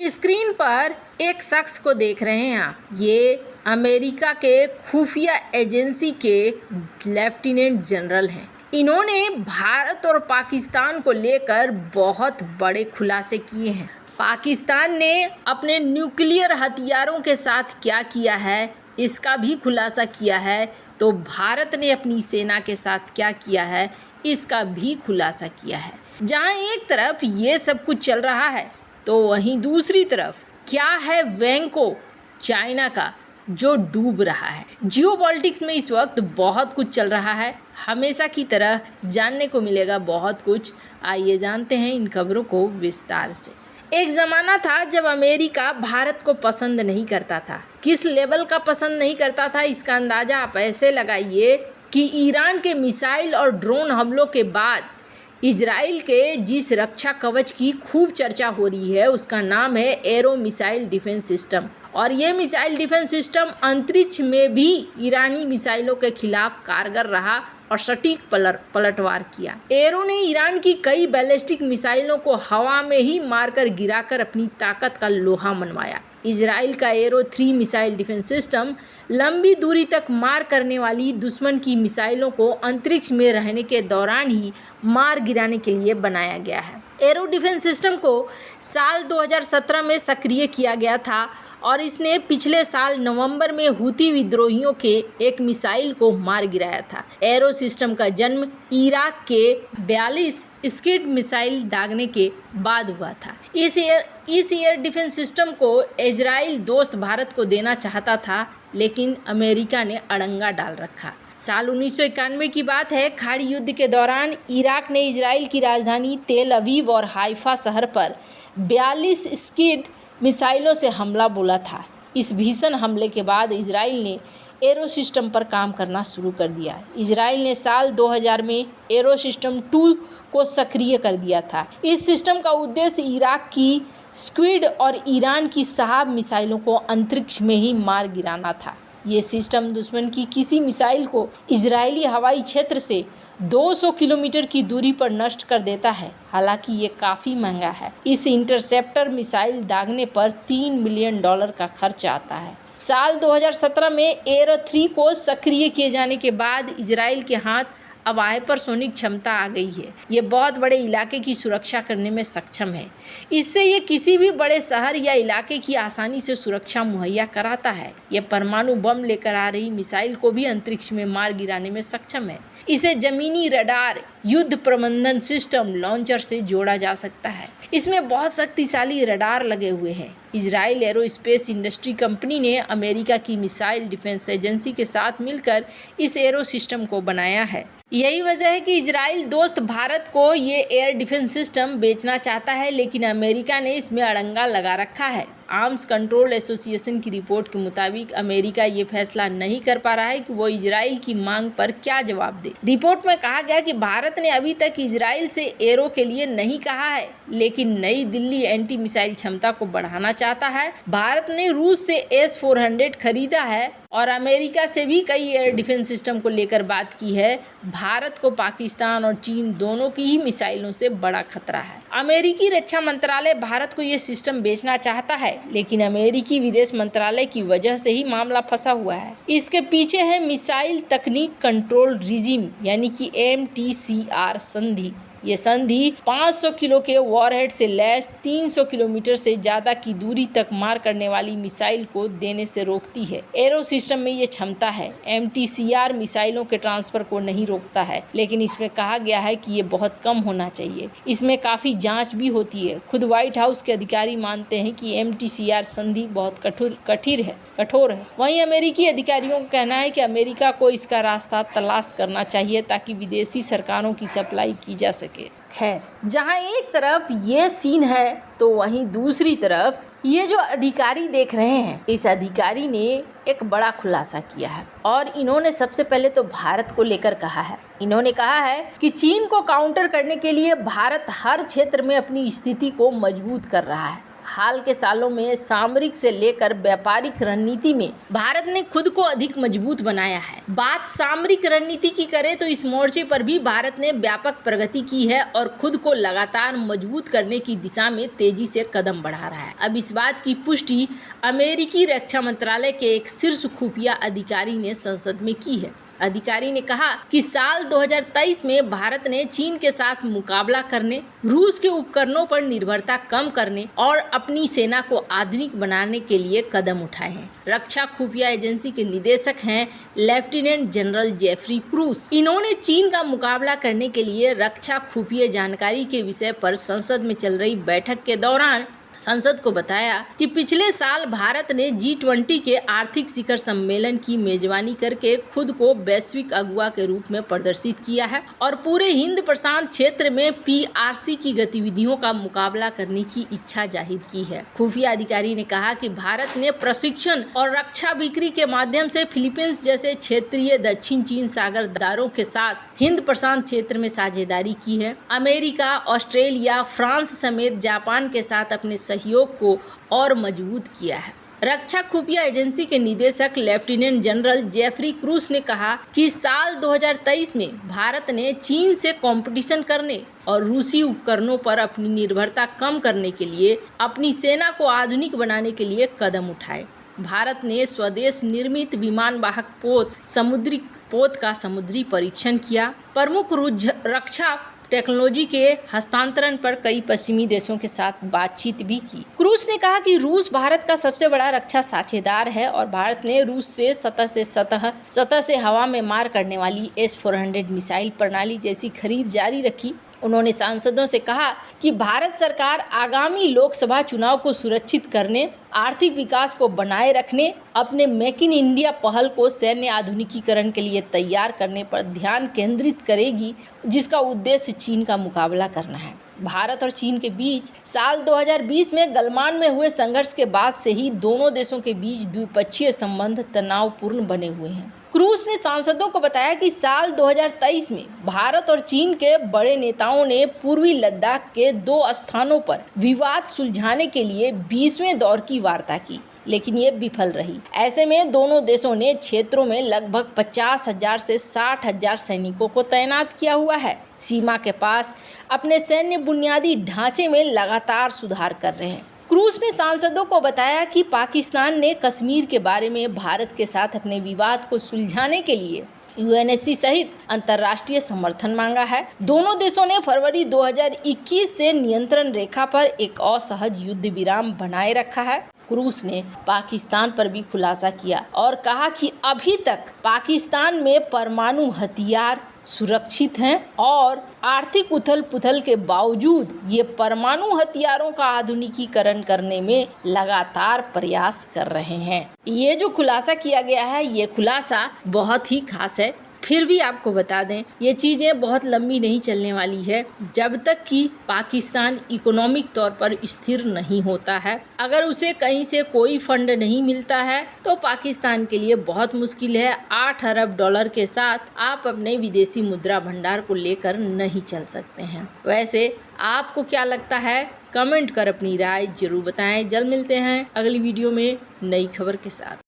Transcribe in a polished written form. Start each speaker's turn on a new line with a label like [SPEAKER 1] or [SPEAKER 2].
[SPEAKER 1] Screen पर एक शख्स को देख रहे हैं आप। ये अमेरिका के खुफिया एजेंसी के लेफ्टिनेंट जनरल हैं। इन्होंने भारत और पाकिस्तान को लेकर बहुत बड़े खुलासे किए हैं। पाकिस्तान ने अपने न्यूक्लियर हथियारों के साथ क्या किया है इसका भी खुलासा किया है, तो भारत ने अपनी सेना के साथ क्या किया है इसका भी खुलासा किया है। जहां एक तरफ ये सब कुछ चल रहा है तो वहीं दूसरी तरफ क्या है वैंको चाइना का जो डूब रहा है। जियोपॉलिटिक्स में इस वक्त बहुत कुछ चल रहा है, हमेशा की तरह जानने को मिलेगा बहुत कुछ। आइए जानते हैं इन खबरों को विस्तार से। एक ज़माना था जब अमेरिका भारत को पसंद नहीं करता था। किस लेवल का पसंद नहीं करता था इसका अंदाज़ा आप ऐसे लगाइए कि ईरान के मिसाइल और ड्रोन हमलों के बाद इजराइल के जिस रक्षा कवच की खूब चर्चा हो रही है उसका नाम है एरो मिसाइल डिफेंस सिस्टम। और ये मिसाइल डिफेंस सिस्टम अंतरिक्ष में भी ईरानी मिसाइलों के खिलाफ कारगर रहा और सटीक पलटवार किया। एरो ने ईरान की कई बैलिस्टिक मिसाइलों को हवा में ही मारकर गिराकर अपनी ताकत का लोहा मनवाया। इजराइल का एरो 3 मिसाइल डिफेंस सिस्टम लंबी दूरी तक मार करने वाली दुश्मन की मिसाइलों को अंतरिक्ष में रहने के दौरान ही मार गिराने के लिए बनाया गया है। एरो डिफेंस सिस्टम को साल 2017 में सक्रिय किया गया था और इसने पिछले साल नवंबर में हुती विद्रोहियों के एक मिसाइल को मार गिराया था। एरो सिस्टम का जन्म इराक के 42 स्किड मिसाइल दागने के बाद हुआ था। इस एयर डिफेंस सिस्टम को इजराइल दोस्त भारत को देना चाहता था, लेकिन अमेरिका ने अड़ंगा डाल रखा। साल 1991 की बात है। खाड़ी युद्ध के दौरान इराक ने इजराइल की राजधानी तेल अवीव और हाइफा शहर पर 42 स्किड मिसाइलों से हमला बोला था। इस भीषण हमले के बाद इजराइल ने एरो सिस्टम पर काम करना शुरू कर दिया। इजराइल ने साल 2000 में एरो सिस्टम 2 को सक्रिय कर दिया था। इस सिस्टम का उद्देश्य इराक की स्क्विड और ईरान की शहाब मिसाइलों को अंतरिक्ष में ही मार गिराना था। ये सिस्टम दुश्मन की किसी मिसाइल को इजरायली हवाई क्षेत्र से 200 किलोमीटर की दूरी पर नष्ट कर देता है। हालांकि ये काफ़ी महंगा है। इस इंटरसेप्टर मिसाइल दागने पर $3 मिलियन का खर्च आता है। साल 2017 में एरो 3 को सक्रिय किए जाने के बाद इजराइल के हाथ अब हाइपरसोनिक क्षमता आ गई है। ये बहुत बड़े इलाके की सुरक्षा करने में सक्षम है। इससे ये किसी भी बड़े शहर या इलाके की आसानी से सुरक्षा मुहैया कराता है। ये परमाणु बम लेकर आ रही मिसाइल को भी अंतरिक्ष में मार गिराने में सक्षम है। इसे जमीनी रडार, युद्ध प्रबंधन सिस्टम, लॉन्चर से जोड़ा जा सकता है। इसमें बहुत शक्तिशाली रडार लगे हुए हैं। इजराइल एरोस्पेस इंडस्ट्री कंपनी ने अमेरिका की मिसाइल डिफेंस एजेंसी के साथ मिलकर इस एरो सिस्टम को बनाया है। यही वजह है कि इजराइल दोस्त भारत को ये एयर डिफेंस सिस्टम बेचना चाहता है, लेकिन अमेरिका ने इसमें अड़ंगा लगा रखा है। आर्म्स कंट्रोल एसोसिएशन की रिपोर्ट के मुताबिक अमेरिका ये फैसला नहीं कर पा रहा है कि वो इजराइल की मांग पर क्या जवाब दे। रिपोर्ट में कहा गया कि भारत ने अभी तक इजराइल से एरो के लिए नहीं कहा है, लेकिन नई दिल्ली एंटी मिसाइल क्षमता को बढ़ाना चाहता है। भारत ने रूस से S-400 खरीदा है और अमेरिका से भी कई एयर डिफेंस सिस्टम को लेकर बात की है। भारत को पाकिस्तान और चीन दोनों की ही मिसाइलों से बड़ा खतरा है। अमेरिकी रक्षा मंत्रालय भारत को ये सिस्टम बेचना चाहता है, लेकिन अमेरिकी विदेश मंत्रालय की वजह से ही मामला फंसा हुआ है। इसके पीछे है मिसाइल तकनीक कंट्रोल रिजीम यानी कि MTCR संधि। ये संधि 500 किलो के वॉरहेड से लैस 300 किलोमीटर से ज़्यादा की दूरी तक मार करने वाली मिसाइल को देने से रोकती है। एरो सिस्टम में ये क्षमता है। MTCR मिसाइलों के ट्रांसफर को नहीं रोकता है, लेकिन इसमें कहा गया है कि ये बहुत कम होना चाहिए। इसमें काफ़ी जांच भी होती है। खुद व्हाइट हाउस के अधिकारी मानते हैं कि MTCR संधि बहुत कठोर है। वहीं अमेरिकी अधिकारियों का कहना है कि अमेरिका को इसका रास्ता तलाश करना चाहिए ताकि विदेशी सरकारों की सप्लाई की जा सके। खैर, जहां एक तरफ ये सीन है तो वहीं दूसरी तरफ ये जो अधिकारी देख रहे हैं, इस अधिकारी ने एक बड़ा खुलासा किया है और इन्होंने सबसे पहले तो भारत को लेकर कहा है। इन्होंने कहा है कि चीन को काउंटर करने के लिए भारत हर क्षेत्र में अपनी स्थिति को मजबूत कर रहा है। हाल के सालों में सामरिक से लेकर व्यापारिक रणनीति में भारत ने खुद को अधिक मजबूत बनाया है। बात सामरिक रणनीति की करें तो इस मोर्चे पर भी भारत ने व्यापक प्रगति की है और खुद को लगातार मजबूत करने की दिशा में तेजी से कदम बढ़ा रहा है। अब इस बात की पुष्टि अमेरिकी रक्षा मंत्रालय के एक शीर्ष खुफिया अधिकारी ने संसद में की है। अधिकारी ने कहा कि साल 2023 में भारत ने चीन के साथ मुकाबला करने, रूस के उपकरणों पर निर्भरता कम करने और अपनी सेना को आधुनिक बनाने के लिए कदम उठाए हैं। रक्षा खुफिया एजेंसी के निदेशक हैं लेफ्टिनेंट जनरल जेफरी क्रूस। इन्होंने चीन का मुकाबला करने के लिए रक्षा खुफिया जानकारी के विषय पर संसद में चल रही बैठक के दौरान संसद को बताया कि पिछले साल भारत ने G20 के आर्थिक शिखर सम्मेलन की मेजबानी करके खुद को वैश्विक अगुवा के रूप में प्रदर्शित किया है और पूरे हिंद प्रशांत क्षेत्र में PRC की गतिविधियों का मुकाबला करने की इच्छा जाहिर की है। खुफिया अधिकारी ने कहा कि भारत ने प्रशिक्षण और रक्षा बिक्री के माध्यम से फिलीपींस जैसे क्षेत्रीय दक्षिण चीन सागरदारों के साथ हिंद प्रशांत क्षेत्र में साझेदारी की है। अमेरिका, ऑस्ट्रेलिया, फ्रांस समेत जापान के साथ अपने सहयोग को और मजबूत किया है। रक्षा खुफिया एजेंसी के निदेशक लेफ्टिनेंट जनरल जेफरी क्रूस ने कहा कि साल 2023 में भारत ने चीन से कंपटीशन करने और रूसी उपकरणों पर अपनी निर्भरता कम करने के लिए अपनी सेना को आधुनिक बनाने के लिए कदम उठाए। भारत ने स्वदेश निर्मित विमान वाहक पोत का समुद्री परीक्षण किया। प्रमुख रक्षा टेक्नोलॉजी के हस्तांतरण पर कई पश्चिमी देशों के साथ बातचीत भी की। क्रूस ने कहा कि रूस भारत का सबसे बड़ा रक्षा साझेदार है और भारत ने रूस से सतह से हवा में मार करने वाली S-400 मिसाइल प्रणाली जैसी खरीद जारी रखी। उन्होंने सांसदों से कहा कि भारत सरकार आगामी लोकसभा चुनाव को सुरक्षित करने, आर्थिक विकास को बनाए रखने, अपने मेक इन इंडिया पहल को सैन्य आधुनिकीकरण के लिए तैयार करने पर ध्यान केंद्रित करेगी, जिसका उद्देश्य चीन का मुकाबला करना है। भारत और चीन के बीच साल 2020 में गलवान में हुए संघर्ष के बाद से ही दोनों देशों के बीच द्विपक्षीय संबंध तनावपूर्ण बने हुए हैं। क्रूस ने सांसदों को बताया कि साल 2023 में भारत और चीन के बड़े नेताओं ने पूर्वी लद्दाख के 2 स्थानों पर विवाद सुलझाने के लिए 20वें दौर की वार्ता की, लेकिन ये विफल रही। ऐसे में दोनों देशों ने क्षेत्रों में लगभग 50,000 से 60,000 सैनिकों को तैनात किया हुआ है। सीमा के पास अपने सैन्य बुनियादी ढांचे में लगातार सुधार कर रहे हैं। क्रूस ने सांसदों को बताया कि पाकिस्तान ने कश्मीर के बारे में भारत के साथ अपने विवाद को सुलझाने के लिए UNSC सहित अंतर्राष्ट्रीय समर्थन मांगा है। दोनों देशों ने फरवरी 2021 से नियंत्रण रेखा पर एक असहज युद्ध विराम बनाए रखा है। क्रूस ने पाकिस्तान पर भी खुलासा किया और कहा कि अभी तक पाकिस्तान में परमाणु हथियार सुरक्षित हैं और आर्थिक उथल-पुथल के बावजूद ये परमाणु हथियारों का आधुनिकीकरण करने में लगातार प्रयास कर रहे हैं। ये जो खुलासा किया गया है, ये खुलासा बहुत ही खास है। फिर भी आपको बता दें, ये चीज़ें बहुत लंबी नहीं चलने वाली है जब तक कि पाकिस्तान इकोनॉमिक तौर पर स्थिर नहीं होता है। अगर उसे कहीं से कोई फंड नहीं मिलता है तो पाकिस्तान के लिए बहुत मुश्किल है। 8 अरब डॉलर के साथ आप अपने विदेशी मुद्रा भंडार को लेकर नहीं चल सकते हैं। वैसे आपको क्या लगता है? कमेंट कर अपनी राय जरूर बताएं। जल्द मिलते हैं अगली वीडियो में नई खबर के साथ।